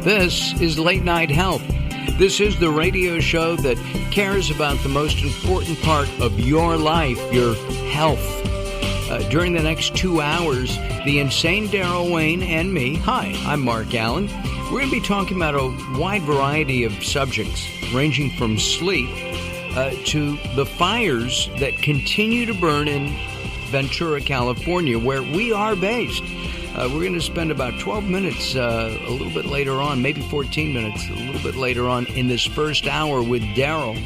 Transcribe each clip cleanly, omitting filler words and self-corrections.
This is Late Night Health. This is the radio show that cares about the most important part of your life, your health. During the next 2 hours, the insane Daryl Wayne and me, hi, I'm Mark Allen. We're going to be talking about a wide variety of subjects, ranging from sleep to the fires that continue to burn in Ventura, California, where we are based. We're going to spend about 12 minutes a little bit later on, maybe 14 minutes a little bit later on in this first hour with Daryl,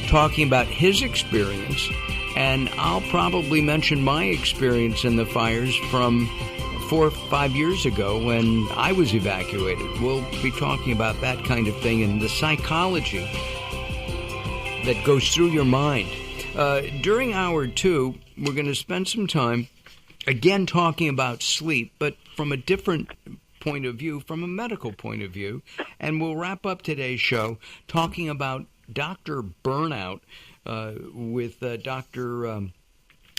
talking about his experience. And I'll probably mention my experience in the fires from 4 or 5 years ago when I was evacuated. We'll be talking about that kind of thing and the psychology that goes through your mind. During hour 2, we're going to spend some time again talking about sleep, but from a different point of view, from a medical point of view. And we'll wrap up today's show talking about Dr. Burnout with Dr.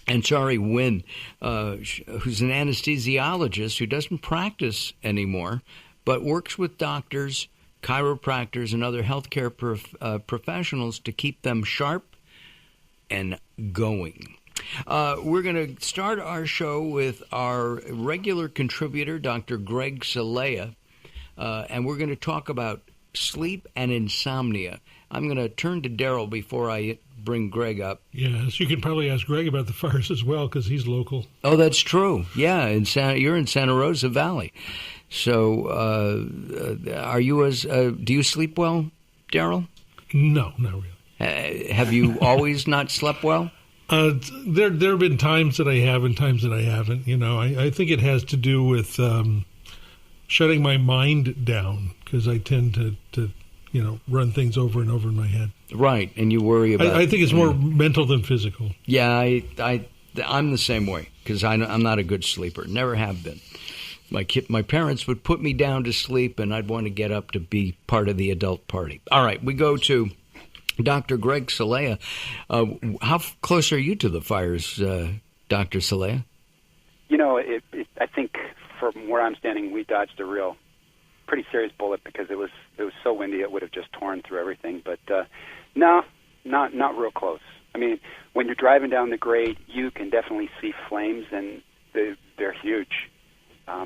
Ansari Wynn, who's an anesthesiologist who doesn't practice anymore, but works with doctors, chiropractors, and other healthcare professionals to keep them sharp and going. We're going to start our show with our regular contributor, Dr. Greg Celaya, and we're going to talk about sleep and insomnia. I'm going to turn to Daryl before I bring Greg up. Yes, you can probably ask Greg about the fires as well because he's local. Oh, that's true. Yeah, you're in Santa Rosa Valley. So are you do you sleep well, Daryl? No, not really. Have you always not slept well? There have been times that I have and times that I haven't. You know, I think it has to do with shutting my mind down because I tend to run things over and over in my head. Right, and you worry about. I think it's more mental than physical. Yeah, I'm the same way because I'm not a good sleeper. Never have been. My parents would put me down to sleep, and I'd want to get up to be part of the adult party. All right, we go to Dr. Greg Celaya. How close are you to the fires, Dr. Celaya? You know, I think from where I'm standing, we dodged a pretty serious bullet because it was so windy it would have just torn through everything. But no, not real close. I mean, when you're driving down the grade, you can definitely see flames, and they're huge.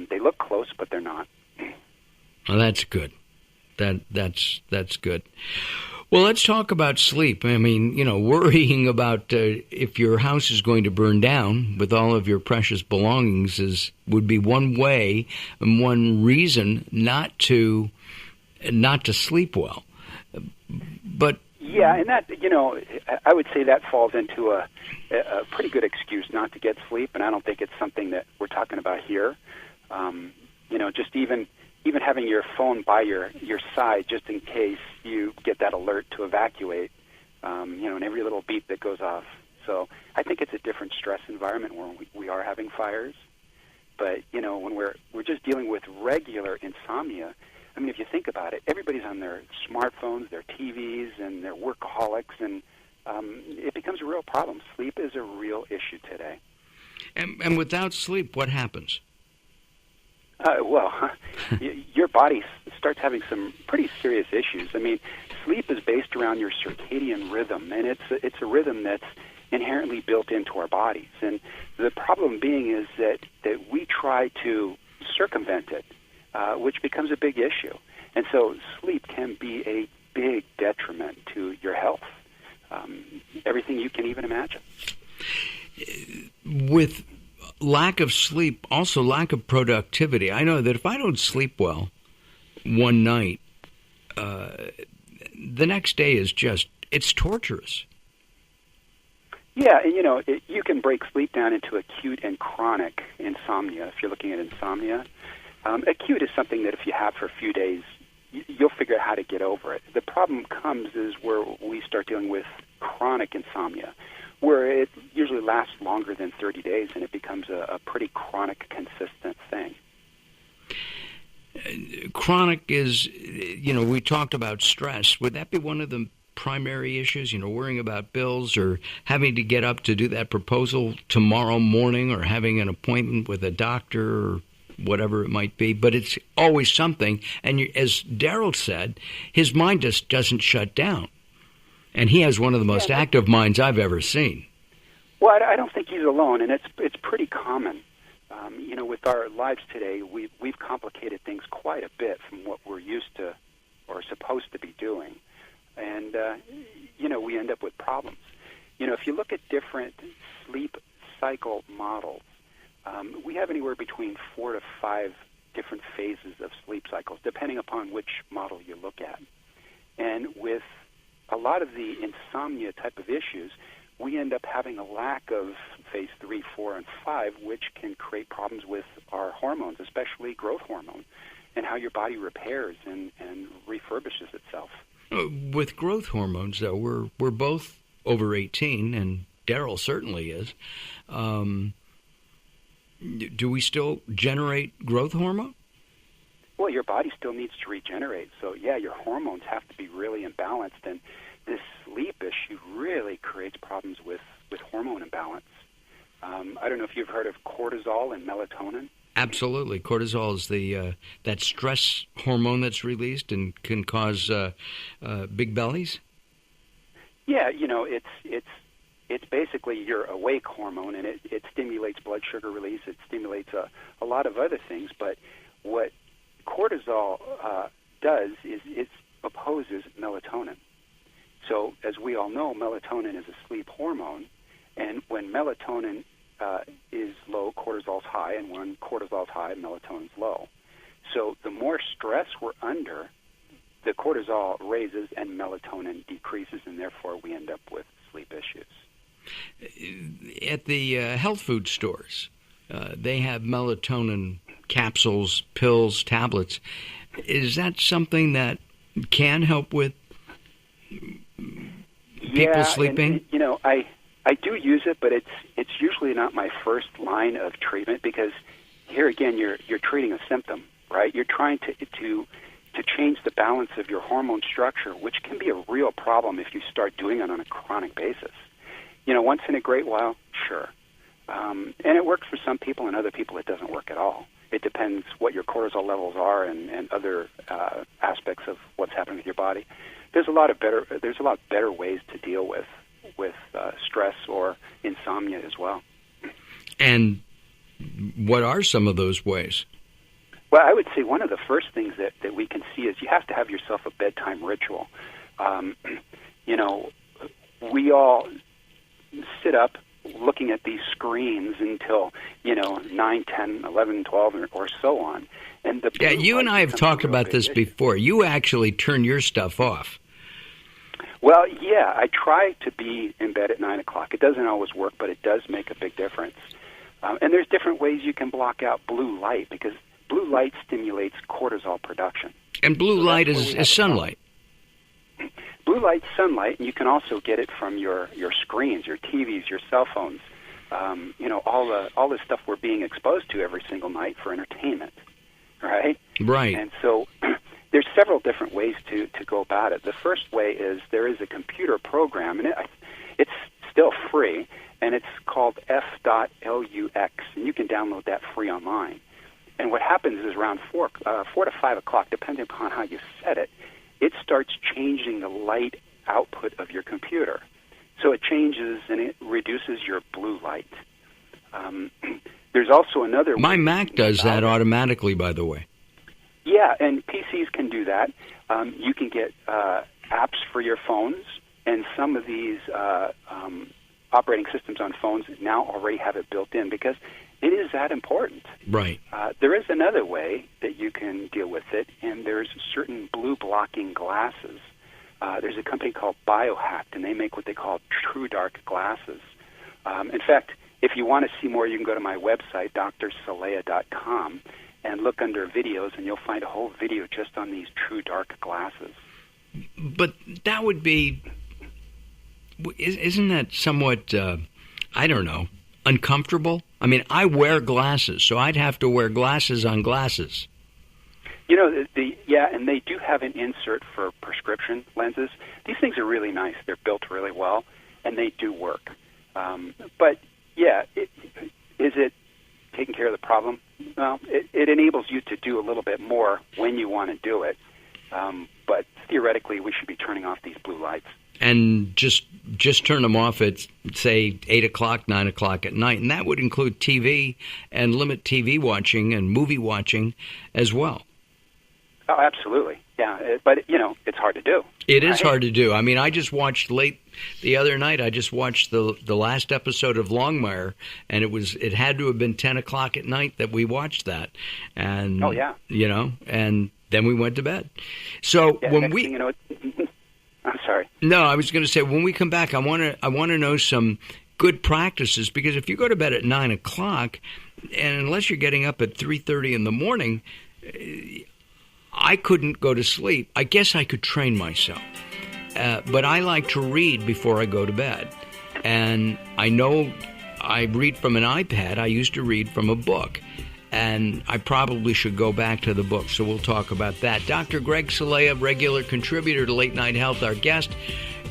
They look close, but they're not. Well, that's good. That's good. Well, let's talk about sleep. I mean, worrying about if your house is going to burn down with all of your precious belongings would be one way and one reason not to sleep well. But yeah, and that I would say that falls into a pretty good excuse not to get sleep, and I don't think it's something that we're talking about here. Just even having your phone by your side just in case you get that alert to evacuate, and every little beep that goes off. So I think it's a different stress environment where we are having fires. But, when we're just dealing with regular insomnia, I mean, if you think about it, everybody's on their smartphones, their TVs, and their workaholics, and it becomes a real problem. Sleep is a real issue today. And without sleep, what happens? Your body starts having some pretty serious issues. I mean, sleep is based around your circadian rhythm, and it's a rhythm that's inherently built into our bodies. And the problem being is that we try to circumvent it, which becomes a big issue. And so sleep can be a big detriment to your health, everything you can even imagine. With lack of sleep, also lack of productivity. I know that if I don't sleep well one night, the next day is it's torturous. Yeah, and you can break sleep down into acute and chronic insomnia. If you're looking at insomnia, acute is something that if you have for a few days, you'll figure out how to get over it. The problem comes is where we start dealing with chronic insomnia, where it usually lasts longer than 30 days, and it becomes a pretty chronic, consistent thing. Chronic is, we talked about stress. Would that be one of the primary issues, worrying about bills or having to get up to do that proposal tomorrow morning or having an appointment with a doctor? whatever it might be, but it's always something. And as Daryl said, his mind just doesn't shut down. And he has one of the most active minds I've ever seen. Well, I don't think he's alone, and it's pretty common. With our lives today, we've complicated things quite a bit from what we're used to or supposed to be doing. And, we end up with problems. If you look at different sleep cycle models, we have anywhere between 4 to 5 different phases of sleep cycles, depending upon which model you look at. And with a lot of the insomnia type of issues, we end up having a lack of phase 3, 4, and 5, which can create problems with our hormones, especially growth hormone, and how your body repairs and refurbishes itself. With growth hormones, though, we're both over 18, and Daryl certainly is. Do we still generate growth hormone? Well, your body still needs to regenerate. So, yeah, your hormones have to be really imbalanced. And this sleep issue really creates problems with hormone imbalance. I don't know if you've heard of cortisol and melatonin. Absolutely. Cortisol is that stress hormone that's released and can cause big bellies? Yeah, it's basically your awake hormone, and it stimulates blood sugar release. It stimulates a lot of other things. But what cortisol does is it opposes melatonin. So as we all know, melatonin is a sleep hormone, and when melatonin is low, cortisol's high, and when cortisol's high, melatonin's low. So the more stress we're under, the cortisol raises and melatonin decreases, and therefore we end up with sleep issues. At the health food stores, they have melatonin capsules, pills, tablets. Is that something that can help with people sleeping? And, I do use it, but it's usually not my first line of treatment, because here again you're treating a symptom, right? You're trying to change the balance of your hormone structure, which can be a real problem if you start doing it on a chronic basis. Once in a great while, sure. And it works for some people, and other people it doesn't work at all. It depends what your cortisol levels are and other aspects of what's happening with your body. There's a lot better ways to deal with stress or insomnia as well. And what are some of those ways? Well, I would say one of the first things that we can see is you have to have yourself a bedtime ritual. We all sit up looking at these screens until 9, 10, 11, 12, or so on. And you and I have talked about this before. You actually turn your stuff off. Well, yeah, I try to be in bed at 9 o'clock. It doesn't always work, but it does make a big difference. And there's different ways you can block out blue light, because blue light stimulates cortisol production. And blue light is sunlight. Blue light's sunlight, and you can also get it from your screens, your TVs, your cell phones. All the stuff we're being exposed to every single night for entertainment, right? Right. And so there's several different ways to go about it. The first way is there is a computer program, and it's still free, and it's called F.LUX, and you can download that free online. And what happens is around 4 to 5 o'clock, depending upon how you set it, it starts changing the light output of your computer. So it changes and it reduces your blue light. There's also another way. My Mac does that automatically, by the way. Yeah, and PCs can do that. You can get apps for your phones, and some of these operating systems on phones now already have it built in, because it is that important. Right. There is another way that you can deal with it, and there's certain blue-blocking glasses. There's a company called Biohacked, and they make what they call true dark glasses. In fact, if you want to see more, you can go to my website, drcelaya.com, and look under videos, and you'll find a whole video just on these true dark glasses. But that would be... Isn't that somewhat, uncomfortable? I mean, I wear glasses, so I'd have to wear glasses on glasses. And they do have an insert for prescription lenses. These things are really nice. They're built really well, and they do work. But, yeah, is it taking care of the problem? Well, it enables you to do a little bit more when you want to do it. But theoretically, we should be turning off these blue lights. And just turn them off at, say, 8 o'clock, 9 o'clock at night. And that would include TV and limit TV watching and movie watching as well. Oh, absolutely. Yeah, but, it's hard to do. It is hard to do. I mean, I just watched the other night, I just watched the last episode of Longmire, and it had to have been 10 o'clock at night that we watched that. And, oh, yeah. And then we went to bed. So when I'm sorry. No, I was going to say, when we come back, I want to know some good practices, because if you go to bed at 9 o'clock, and unless you're getting up at 3:30 in the morning, I couldn't go to sleep. I guess I could train myself. But I like to read before I go to bed. And I know I read from an iPad. I used to read from a book. And I probably should go back to the book. So we'll talk about that. Dr. Greg Celaya, regular contributor to Late Night Health, our guest.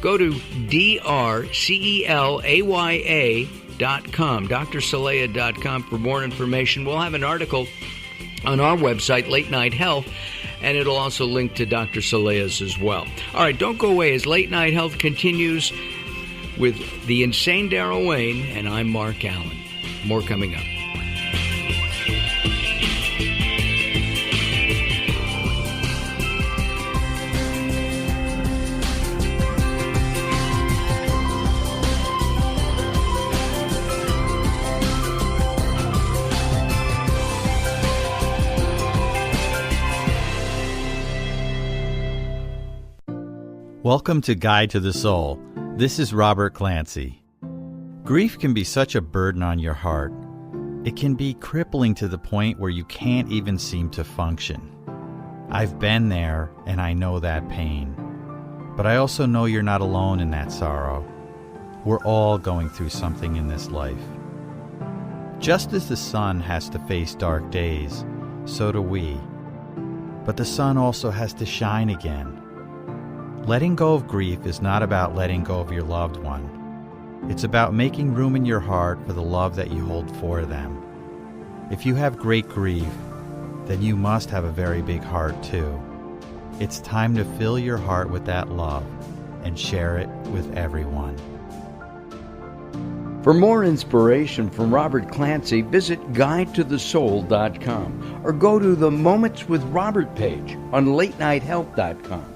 Go to drcelaya.com, drcelaya.com for more information. We'll have an article on our website, Late Night Health, and it'll also link to Dr. Celaya's as well. All right, don't go away as Late Night Health continues with the insane Daryl Wayne, and I'm Mark Allen. More coming up. Welcome to Guide to the Soul. This is Robert Clancy. Grief can be such a burden on your heart. It can be crippling to the point where you can't even seem to function. I've been there, and I know that pain. But I also know you're not alone in that sorrow. We're all going through something in this life. Just as the sun has to face dark days, so do we. But the sun also has to shine again. Letting go of grief is not about letting go of your loved one. It's about making room in your heart for the love that you hold for them. If you have great grief, then you must have a very big heart too. It's time to fill your heart with that love and share it with everyone. For more inspiration from Robert Clancy, visit guidetothesoul.com or go to the Moments with Robert page on latenightshealth.com.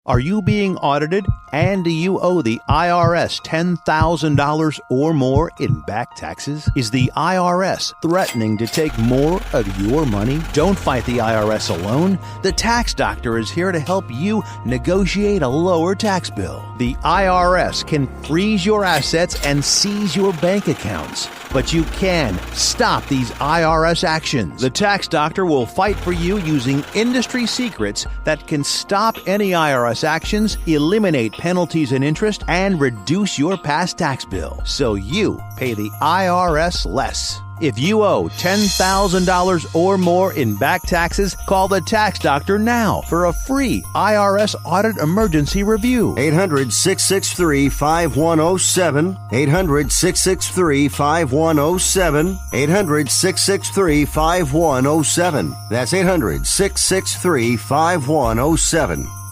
Are you being audited and do you owe the IRS $10,000 or more in back taxes? Is the IRS threatening to take more of your money? Don't fight the IRS alone. The Tax Doctor is here to help you negotiate a lower tax bill. The IRS can freeze your assets and seize your bank accounts, but you can stop these IRS actions. The Tax Doctor will fight for you using industry secrets that can stop any IRS actions, eliminate penalties and interest, and reduce your past tax bill so you pay the IRS less. If you owe $10,000 or more in back taxes, call the Tax Doctor now for a free IRS audit emergency review. 800-663-5107. 800-663-5107. 800-663-5107. That's 800-663-5107.